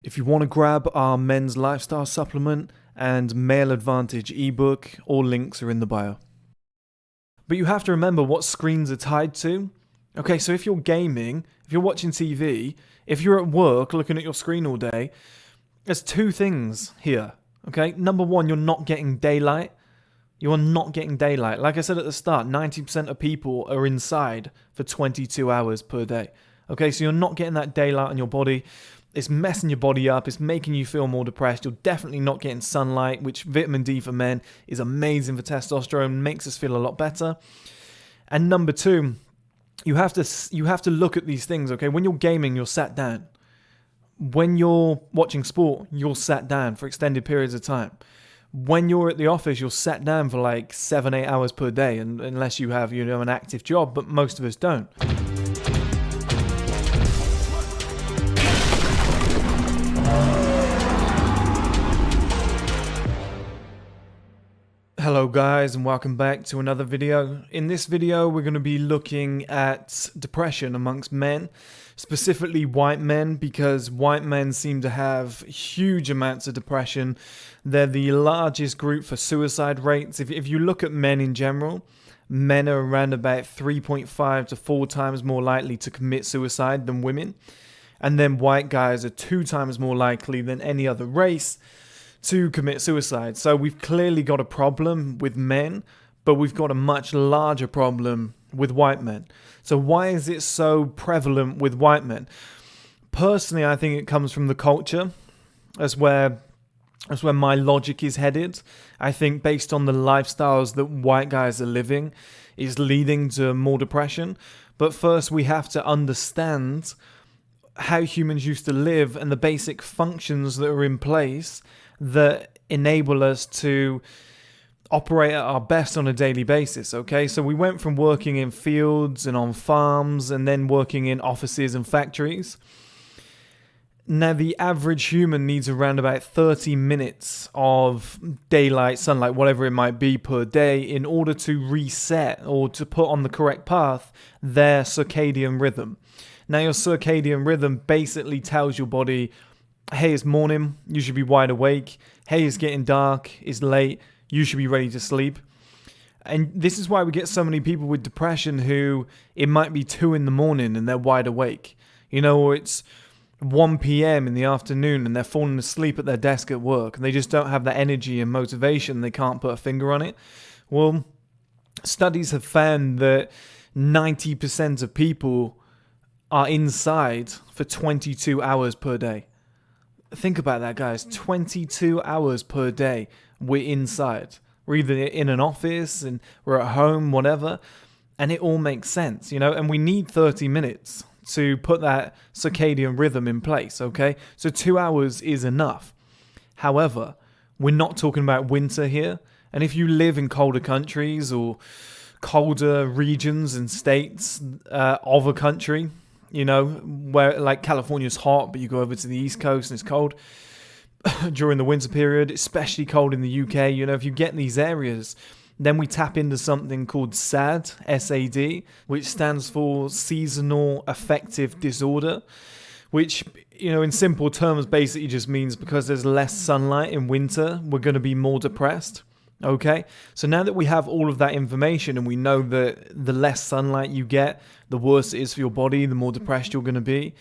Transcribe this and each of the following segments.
If you want to grab our men's lifestyle supplement and male advantage ebook, all links are in the bio. But you have to remember what screens are tied to. Okay, so if you're gaming, if you're watching TV, if you're at work looking at your screen all day, there's two things here. Okay, number one, you're not getting daylight. You are not getting daylight. Like I said at the start, 90% of people are inside for 22 hours per day. Okay, so you're not getting that daylight on your body. It's messing your body up. It's making you feel more depressed. You're definitely not getting sunlight, which vitamin D for men is amazing for testosterone, makes us feel a lot better. And number two, you have to look at these things, okay? When you're gaming, you're sat down. When you're watching sport, you're sat down for extended periods of time. When you're at the office, you're sat down for like 7-8 hours per day, and unless you have, an active job, but most of us don't. Hello guys, and welcome back to another video. In this video we're going to be looking at depression amongst men, specifically white men, because white men seem to have huge amounts of depression. They're the largest group for suicide rates. If you look at men in general, men are around about 3.5 to 4 times more likely to commit suicide than women. And then white guys are 2 times more likely than any other race to commit suicide. So we've clearly got a problem with men, but we've got a much larger problem with white men. So why is it so prevalent with white men? Personally, I think it comes from the culture. That's where my logic is headed. I think based on the lifestyles that white guys are living is leading to more depression. But first we have to understand how humans used to live and the basic functions that are in place that enable us to operate at our best on a daily basis, okay? So we went from working in fields and on farms and then working in offices and factories. Now, the average human needs around about 30 minutes of daylight, sunlight, whatever it might be per day in order to reset or to put on the correct path their circadian rhythm. Now, your circadian rhythm basically tells your body, hey, it's morning, you should be wide awake. Hey, it's getting dark, it's late, you should be ready to sleep. And this is why we get so many people with depression who it might be 2 in the morning and they're wide awake. Or it's 1 p.m. in the afternoon and they're falling asleep at their desk at work and they just don't have that energy and motivation. They can't put a finger on it. Well, studies have found that 90% of people are inside for 22 hours per day. Think about that, guys. 22 hours per day we're inside. We're either in an office and we're at home, whatever. And it all makes sense, and we need 30 minutes to put that circadian rhythm in place, okay? So 2 hours is enough. However, we're not talking about winter here. And if you live in colder countries or colder regions and states of a country, where like California's hot, but you go over to the East Coast and it's cold during the winter period, especially cold in the UK. If you get in these areas, then we tap into something called SAD, S-A-D, which stands for Seasonal Affective Disorder, which, in simple terms, basically just means because there's less sunlight in winter, we're going to be more depressed. Okay, so now that we have all of that information and we know that the less sunlight you get, the worse it is for your body, the more depressed you're going to be.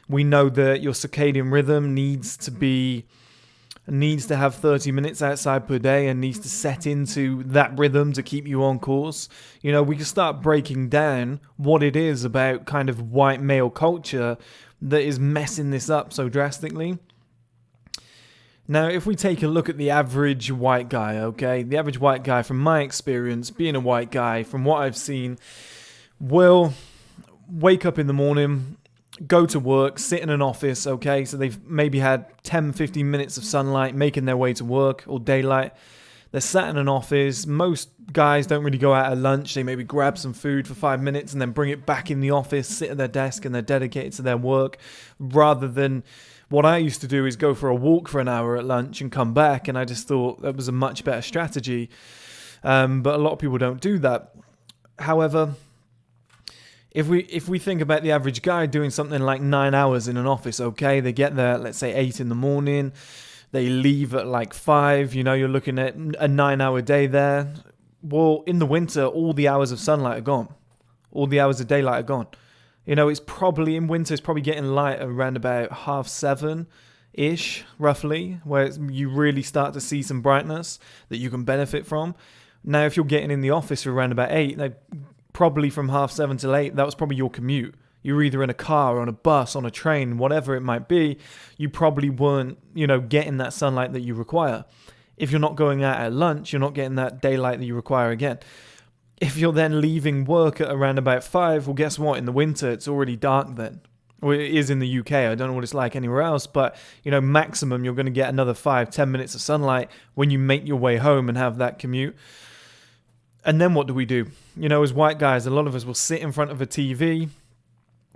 We know that your circadian rhythm needs to have 30 minutes outside per day and needs to set into that rhythm to keep you on course. We can start breaking down what it is about kind of white male culture that is messing this up so drastically. Now, if we take a look at the average white guy, okay, the average white guy, from my experience, being a white guy, from what I've seen, will wake up in the morning, go to work, sit in an office, okay, so they've maybe had 10-15 minutes of sunlight making their way to work or daylight. They're sat in an office. Most guys don't really go out at lunch. They maybe grab some food for 5 minutes and then bring it back in the office, sit at their desk, and they're dedicated to their work, rather than what I used to do is go for a walk for an hour at lunch and come back, and I just thought that was a much better strategy. But a lot of people don't do that. However, If we think about the average guy doing something like 9 hours in an office, okay, they get there, let's say 8 in the morning, they leave at like 5, you're looking at a 9-hour day there. Well, in the winter, all the hours of sunlight are gone. All the hours of daylight are gone. It's probably in winter, it's probably getting light around about 7:30-ish, roughly, where you really start to see some brightness that you can benefit from. Now, if you're getting in the office for around about 8, probably from 7:30 till 8, that was probably your commute. You're either in a car, on a bus, on a train, whatever it might be. You probably weren't, getting that sunlight that you require. If you're not going out at lunch, you're not getting that daylight that you require again. If you're then leaving work at around about 5, well, guess what? In the winter, it's already dark then. Well, it is in the UK. I don't know what it's like anywhere else, but, maximum, you're going to get another 5-10 minutes of sunlight when you make your way home and have that commute. And then what do we do? As white guys, a lot of us will sit in front of a TV.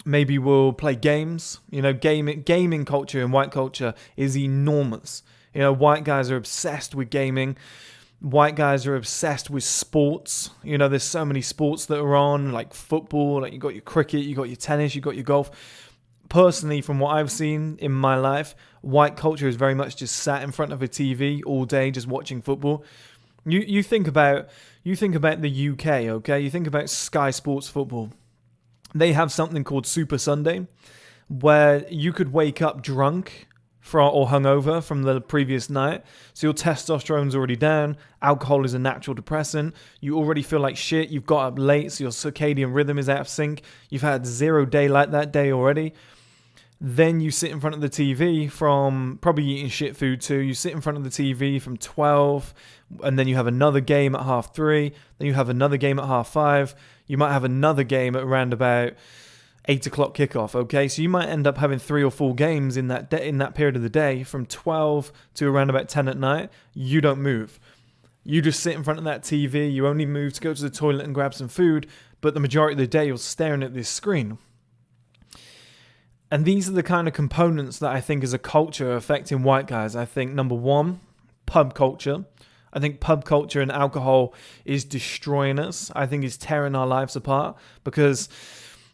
Maybe we'll play games. Gaming culture and white culture is enormous. White guys are obsessed with gaming. White guys are obsessed with sports. There's so many sports that are on, like football, like you got your cricket, you got your tennis, you got your golf. Personally, from what I've seen in my life, white culture is very much just sat in front of a TV all day, just watching football. You think about the UK, okay? You think about Sky Sports Football. They have something called Super Sunday, where you could wake up drunk or hungover from the previous night. So your testosterone's already down. Alcohol is a natural depressant. You already feel like shit. You've got up late, so your circadian rhythm is out of sync. You've had 0 daylight that day already. Then you sit in front of the TV from probably eating shit food too. You sit in front of the TV from 12, and then you have another game at 3:30. Then you have another game at 5:30. You might have another game at around about 8 o'clock kickoff. Okay, so you might end up having 3 or 4 games in that period of the day from 12 to around about 10 at night. You don't move. You just sit in front of that TV. You only move to go to the toilet and grab some food, but the majority of the day you're staring at this screen. And these are the kind of components that I think as a culture affecting white guys. I think, number one, pub culture. I think pub culture and alcohol is destroying us. I think it's tearing our lives apart because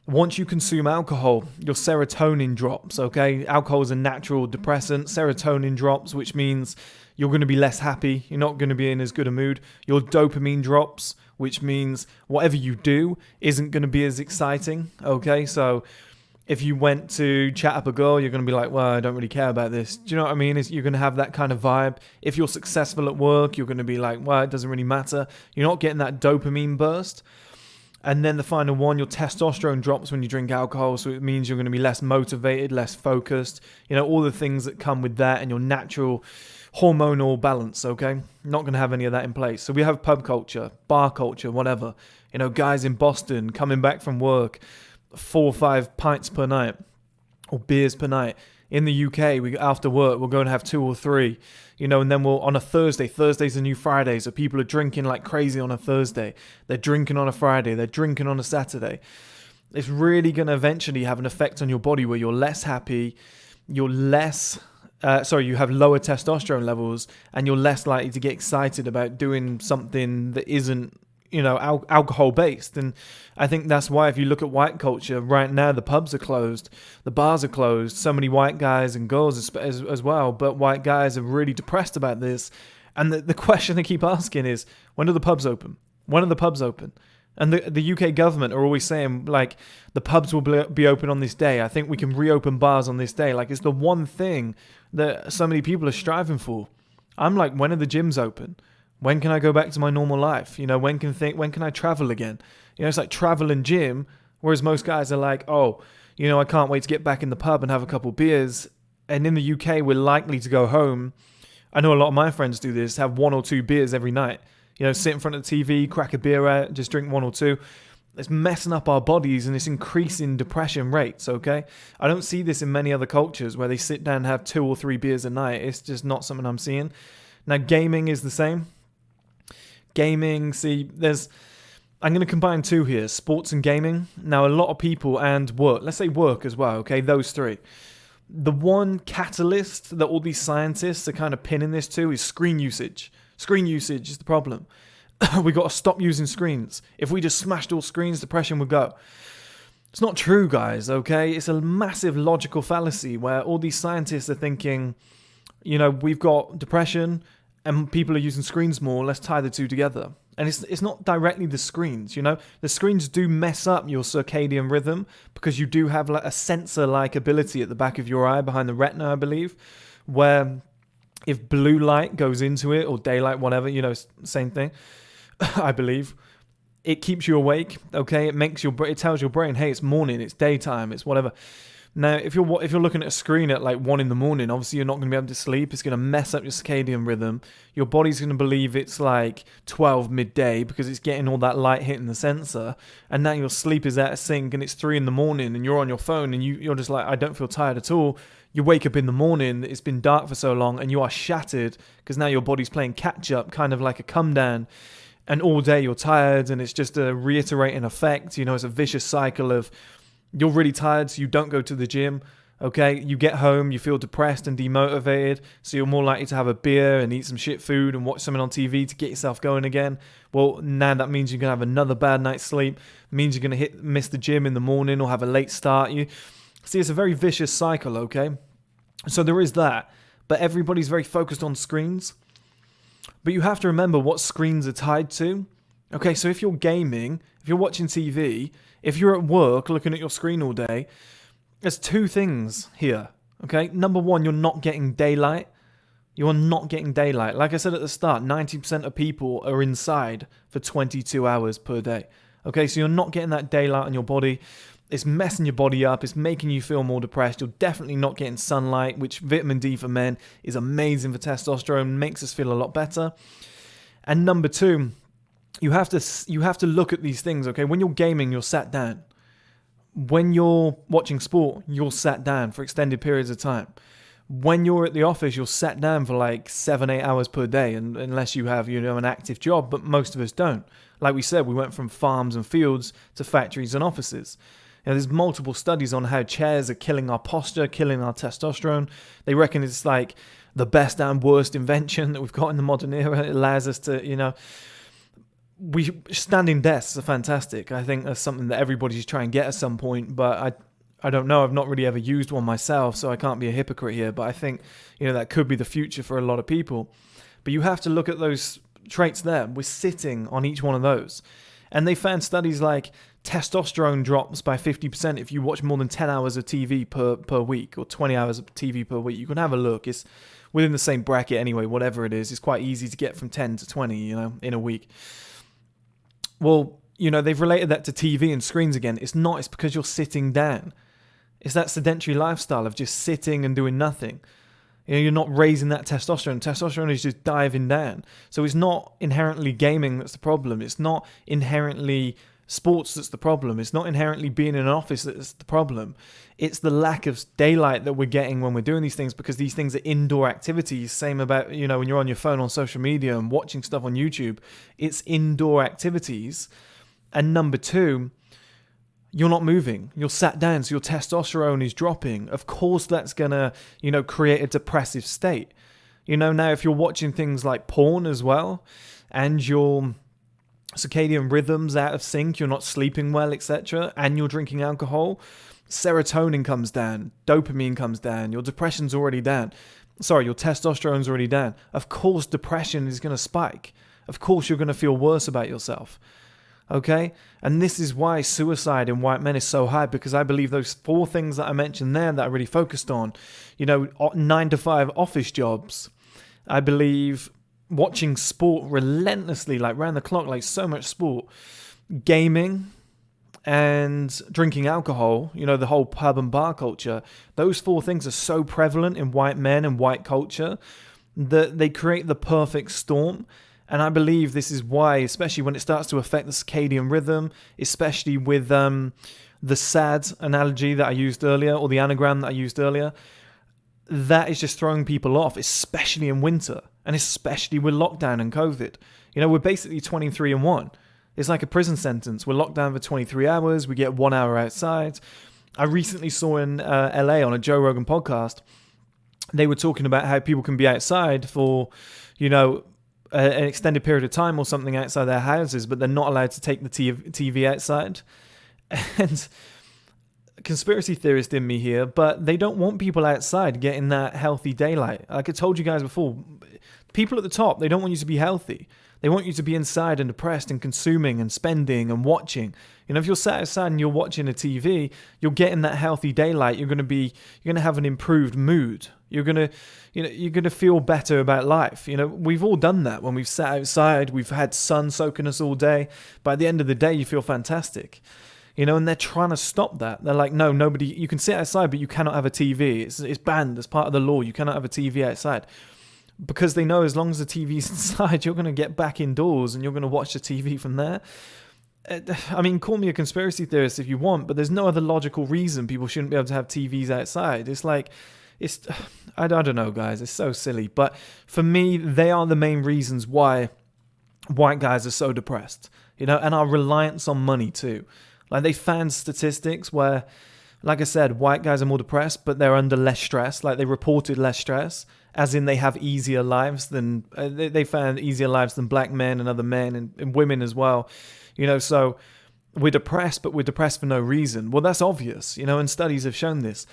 once you consume alcohol, your serotonin drops, okay? Alcohol is a natural depressant. Serotonin drops, which means you're going to be less happy. You're not going to be in as good a mood. Your dopamine drops, which means whatever you do isn't going to be as exciting, okay? So if you went to chat up a girl, you're going to be like, well, I don't really care about this. Do you know what I mean? You're going to have that kind of vibe. If you're successful at work, you're going to be like, well, it doesn't really matter. You're not getting that dopamine burst. And then the final one, your testosterone drops when you drink alcohol. So it means you're going to be less motivated, less focused. All the things that come with that and your natural hormonal balance, okay? Not going to have any of that in place. So we have pub culture, bar culture, whatever. Guys in Boston coming back from work, 4 or 5 pints per night or beers per night. In the UK, after work, we'll go and have 2 or 3, and then we'll, on a Thursday's a new Friday, so people are drinking like crazy on a Thursday. They're drinking on a Friday. They're drinking on a Saturday. It's really going to eventually have an effect on your body where you're less happy, you have lower testosterone levels, and you're less likely to get excited about doing something that isn't alcohol based. And I think that's why if you look at white culture right now, the pubs are closed, the bars are closed, so many white guys and girls as well, but white guys are really depressed about this. And the question they keep asking is, when are the pubs open? When are the pubs open? And the UK government are always saying, like, the pubs will be open on this day. I think we can reopen bars on this day. Like, it's the one thing that so many people are striving for. I'm like, when are the gyms open? When can I go back to my normal life? When can I travel again? It's like travel and gym, whereas most guys are like, oh, I can't wait to get back in the pub and have a couple beers. And in the UK, we're likely to go home. I know a lot of my friends do this, have 1 or 2 beers every night. Sit in front of the TV, crack a beer out, just drink 1 or 2. It's messing up our bodies and it's increasing depression rates, okay? I don't see this in many other cultures where they sit down and have 2 or 3 beers a night. It's just not something I'm seeing. Now, gaming is the same. Gaming, I'm going to combine 2 here, sports and gaming. Now, a lot of people and work, let's say work as well, okay, those 3. The one catalyst that all these scientists are kind of pinning this to is screen usage. Screen usage is the problem. We got to stop using screens. If we just smashed all screens, depression would go. It's not true, guys, okay? It's a massive logical fallacy where all these scientists are thinking, we've got depression and people are using screens more, let's tie the two together. And it's not directly the screens, The screens do mess up your circadian rhythm because you do have like a sensor-like ability at the back of your eye, behind the retina, I believe, where if blue light goes into it, or daylight, whatever, same thing, I believe, it keeps you awake, okay? It tells your brain, hey, it's morning, it's daytime, it's whatever. Now, if you're looking at a screen at like 1 a.m, obviously you're not going to be able to sleep. It's going to mess up your circadian rhythm. Your body's going to believe it's like 12 midday because it's getting all that light hitting the sensor. And now your sleep is out of sync and it's 3 a.m. and you're on your phone and you're just like, I don't feel tired at all. You wake up in the morning, it's been dark for so long and you are shattered because now your body's playing catch up, kind of like a come down. And all day you're tired and it's just a reiterating effect. It's a vicious cycle of, you're really tired, so you don't go to the gym, okay? You get home, you feel depressed and demotivated, so you're more likely to have a beer and eat some shit food and watch something on TV to get yourself going again. Well, now that means you're going to have another bad night's sleep. It means you're going to miss the gym in the morning or have a late start. See, it's a very vicious cycle, okay? So there is that, but everybody's very focused on screens. But you have to remember what screens are tied to. Okay, so if you're gaming, if you're watching TV, if you're at work looking at your screen all day, there's two things here, okay? Number one, you're not getting daylight. You are not getting daylight. Like I said at the start, 90% of people are inside for 22 hours per day. Okay, so you're not getting that daylight on your body. It's messing your body up. It's making you feel more depressed. You're definitely not getting sunlight, which vitamin D for men is amazing for testosterone, makes us feel a lot better. And number two, you have to look at these things, okay? When you're gaming, you're sat down. When you're watching sport, you're sat down for extended periods of time. When you're at the office, you're sat down for like 7-8 hours per day, and unless you have, an active job, but most of us don't. Like we said, we went from farms and fields to factories and offices. There's multiple studies on how chairs are killing our posture, killing our testosterone. They reckon it's like the best and worst invention that we've got in the modern era. It allows us to, standing desks are fantastic. I think that's something that everybody's trying to get at some point, but I don't know. I've not really ever used one myself, so I can't be a hypocrite here. But I think, that could be the future for a lot of people. But you have to look at those traits there. We're sitting on each one of those. And they found studies like testosterone drops by 50% if you watch more than 10 hours of TV per week, or 20 hours of TV per week. You can have a look. It's within the same bracket anyway, whatever it is. It's quite easy to get from 10 to 20, in a week. Well, they've related that to TV and screens again. It's not. It's because you're sitting down. It's that sedentary lifestyle of just sitting and doing nothing. You're not raising that testosterone. Testosterone is just diving down. So it's not inherently gaming that's the problem. It's not inherently sports that's the problem. It's not inherently being in an office that's the problem. It's the lack of daylight that we're getting when we're doing these things, because these things are indoor activities. Same about, when you're on your phone on social media and watching stuff on YouTube. It's indoor activities. And number two, you're not moving. You're sat down, so your testosterone is dropping. Of course, that's going to, create a depressive state. Now if you're watching things like porn as well, and your circadian rhythm's out of sync, you're not sleeping well, etc., and you're drinking alcohol, serotonin comes down, dopamine comes down, your depression's already down. Your testosterone's already down. Of course, depression is going to spike. Of course, you're going to feel worse about yourself. Okay? And this is why suicide in white men is so high, because I believe those 4 things that I mentioned there that I really focused on, 9 to 5 office jobs, I believe watching sport relentlessly, like round the clock, like so much sport, gaming, and drinking alcohol, the whole pub and bar culture, those 4 things are so prevalent in white men and white culture that they create the perfect storm. And I believe this is why, especially when it starts to affect the circadian rhythm, especially with the SAD analogy that I used earlier, or the anagram that I used earlier, that is just throwing people off, especially in winter, and especially with lockdown and COVID. We're basically 23-1. It's like a prison sentence. We're locked down for 23 hours. We get 1 hour outside. I recently saw in LA on a Joe Rogan podcast, they were talking about how people can be outside for, an extended period of time or something outside their houses, but they're not allowed to take the TV outside. And conspiracy theorist in me here, but they don't want people outside getting that healthy daylight. Like I told you guys before, people at the top, they don't want you to be healthy. They want you to be inside and depressed and consuming and spending and watching. You know, if you're sat outside and you're watching a TV, you're getting that healthy daylight. You're going to have an improved mood. You're going to feel better about life. You know, we've all done that when we've sat outside, we've had sun soaking us all day. By the end of the day, you feel fantastic. You know, and they're trying to stop that. They're like, no, nobody, you can sit outside, but you cannot have a TV. It's banned as part of the law. You cannot have a TV outside. Because they know as long as the TV's inside, you're going to get back indoors and you're going to watch the TV from there. I mean, call me a conspiracy theorist if you want, but there's no other logical reason people shouldn't be able to have TVs outside. It's like, I don't know, guys. It's so silly. But for me, they are the main reasons why white guys are so depressed, you know, and our reliance on money too. Like they found statistics where, like I said, white guys are more depressed, but they're under less stress. Like they reported less stress, as in they have easier lives than, they found easier lives than black men and other men and women as well. You know, so we're depressed, but we're depressed for no reason. Well, that's obvious, you know, and studies have shown this.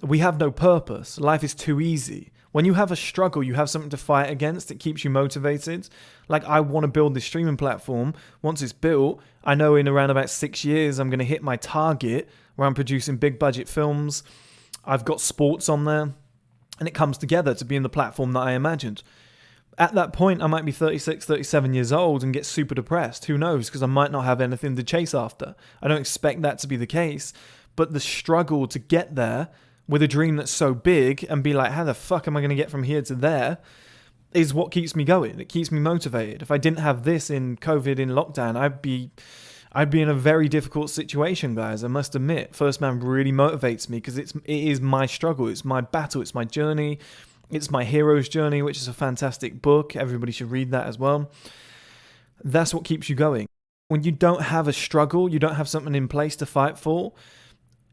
We have no purpose. Life is too easy. When you have a struggle, you have something to fight against. It keeps you motivated. Like, I want to build this streaming platform. Once it's built, I know in around about 6 years, I'm going to hit my target where I'm producing big budget films. I've got sports on there. And it comes together to be in the platform that I imagined. At that point, I might be 36, 37 years old and get super depressed. Who knows? Because I might not have anything to chase after. I don't expect that to be the case. But the struggle to get there with a dream that's so big and be like, how the fuck am I going to get from here to there, is what keeps me going. It keeps me motivated. If I didn't have this in COVID, in lockdown, I'd be in a very difficult situation, guys. I must admit, First Man really motivates me because it is my struggle. It's my battle. It's my journey. It's my hero's journey, which is a fantastic book. Everybody should read that as well. That's what keeps you going. When you don't have a struggle, you don't have something in place to fight for,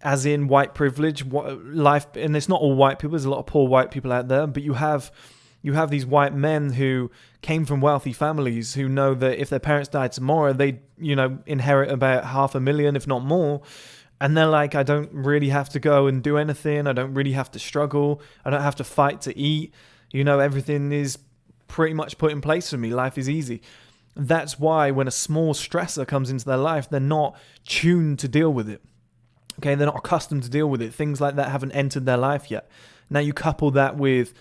as in white privilege, life, and it's not all white people. There's a lot of poor white people out there, but you have these white men who came from wealthy families who know that if their parents died tomorrow, they, you know, inherit about $500,000, if not more. And they're like, I don't really have to go and do anything. I don't really have to struggle. I don't have to fight to eat. You know, everything is pretty much put in place for me. Life is easy. That's why when a small stressor comes into their life, they're not tuned to deal with it. Okay, they're not accustomed to deal with it. Things like that haven't entered their life yet. Now you couple that with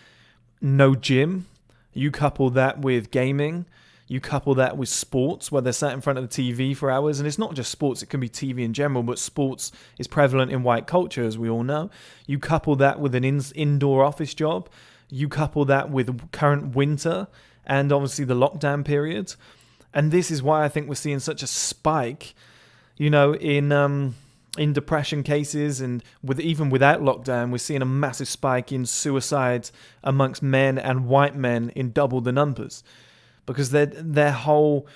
no gym. You couple that with gaming. You couple that with sports, where they're sat in front of the TV for hours. And it's not just sports, it can be TV in general, but sports is prevalent in white culture, as we all know. You couple that with an indoor office job. You couple that with current winter and obviously the lockdown period. And this is why I think we're seeing such a spike, you know, in depression cases, and even without lockdown, we're seeing a massive spike in suicides amongst men and white men in double the numbers, because their whole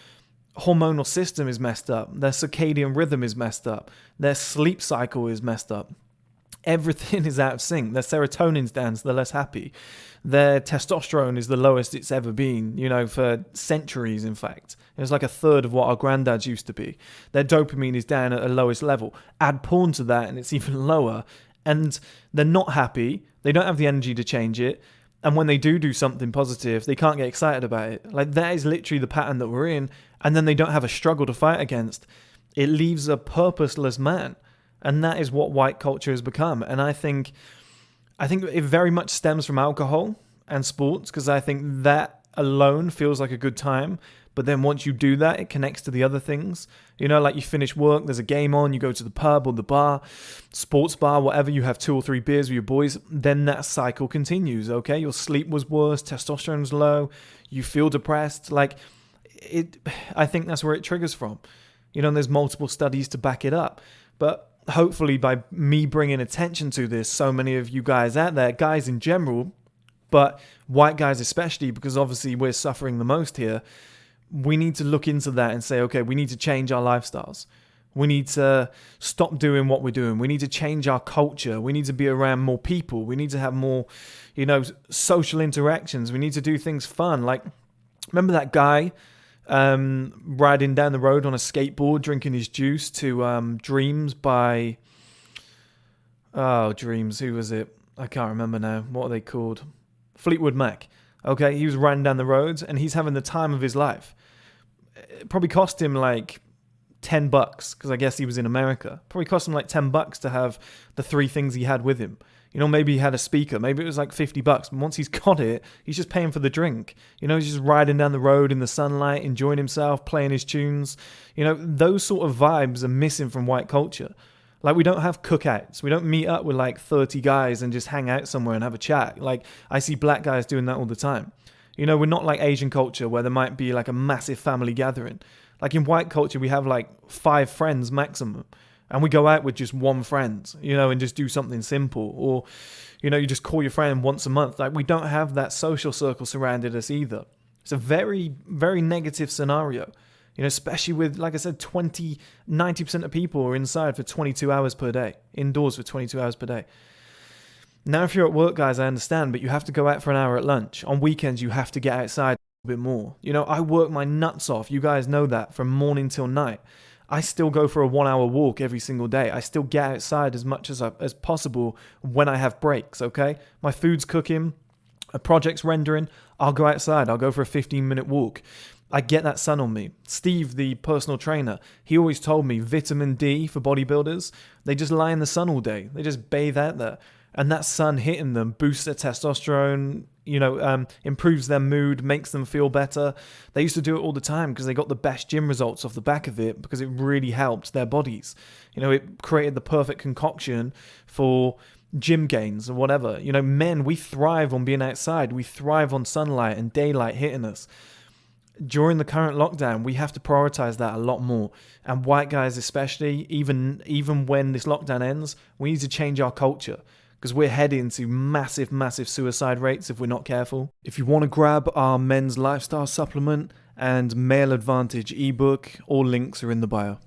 hormonal system is messed up, their circadian rhythm is messed up, their sleep cycle is messed up. Everything is out of sync. Their serotonin's down, so they're less happy. Their testosterone is the lowest it's ever been, you know, for centuries, in fact. It was like a third of what our granddads used to be. Their dopamine is down at a lowest level. Add porn to that, and it's even lower. And they're not happy. They don't have the energy to change it. And when they do something positive, they can't get excited about it. Like, that is literally the pattern that we're in. And then they don't have a struggle to fight against. It leaves a purposeless man. And that is what white culture has become. And I think it very much stems from alcohol and sports, because I think that alone feels like a good time. But then once you do that, it connects to the other things. You know, like you finish work, there's a game on, you go to the pub or the bar, sports bar, whatever, you have 2 or 3 beers with your boys, then that cycle continues, okay? Your sleep was worse, testosterone's low, you feel depressed. Like, I think that's where it triggers from. You know, and there's multiple studies to back it up. But hopefully by me bringing attention to this, so many of you guys out there, guys in general, but white guys especially, because obviously we're suffering the most here, we need to look into that and say, okay, we need to change our lifestyles. We need to stop doing what we're doing. We need to change our culture. We need to be around more people. We need to have more, you know, social interactions. We need to do things fun. Like, remember that guy riding down the road on a skateboard, drinking his juice to Dreams by Oh, Dreams, who was it? I can't remember now. What are they called? Fleetwood Mac. Okay, he was riding down the roads and he's having the time of his life. It probably cost him like $10 because I guess he was in America. Probably cost him like $10 to have the three things he had with him. You know, maybe he had a speaker. Maybe it was like $50. But once he's got it, he's just paying for the drink. You know, he's just riding down the road in the sunlight, enjoying himself, playing his tunes. You know, those sort of vibes are missing from white culture. Like, we don't have cookouts. We don't meet up with like 30 guys and just hang out somewhere and have a chat. Like, I see black guys doing that all the time. You know, we're not like Asian culture where there might be like a massive family gathering. Like in white culture, we have like 5 friends maximum. And we go out with just one friend, you know, and just do something simple. Or, you know, you just call your friend once a month. Like, we don't have that social circle surrounding us either. It's a very, very negative scenario. You know, especially with, like I said, 90% of people are inside for 22 hours per day. Indoors for 22 hours per day. Now, if you're at work, guys, I understand, but you have to go out for an hour at lunch. On weekends, you have to get outside a bit more. You know, I work my nuts off. You guys know that, from morning till night. I still go for a 1-hour walk every single day. I still get outside as much as possible when I have breaks, okay? My food's cooking, a project's rendering, I'll go outside. I'll go for a 15-minute walk. I get that sun on me. Steve, the personal trainer, he always told me vitamin D for bodybuilders, they just lie in the sun all day. They just bathe out there. And that sun hitting them boosts their testosterone, you know, improves their mood, makes them feel better. They used to do it all the time because they got the best gym results off the back of it because it really helped their bodies. You know, it created the perfect concoction for gym gains or whatever. You know, men, we thrive on being outside. We thrive on sunlight and daylight hitting us. During the current lockdown, we have to prioritize that a lot more. And white guys especially, even when this lockdown ends, we need to change our culture. Because we're heading to massive, massive suicide rates if we're not careful. If you want to grab our men's lifestyle supplement and male advantage ebook, all links are in the bio.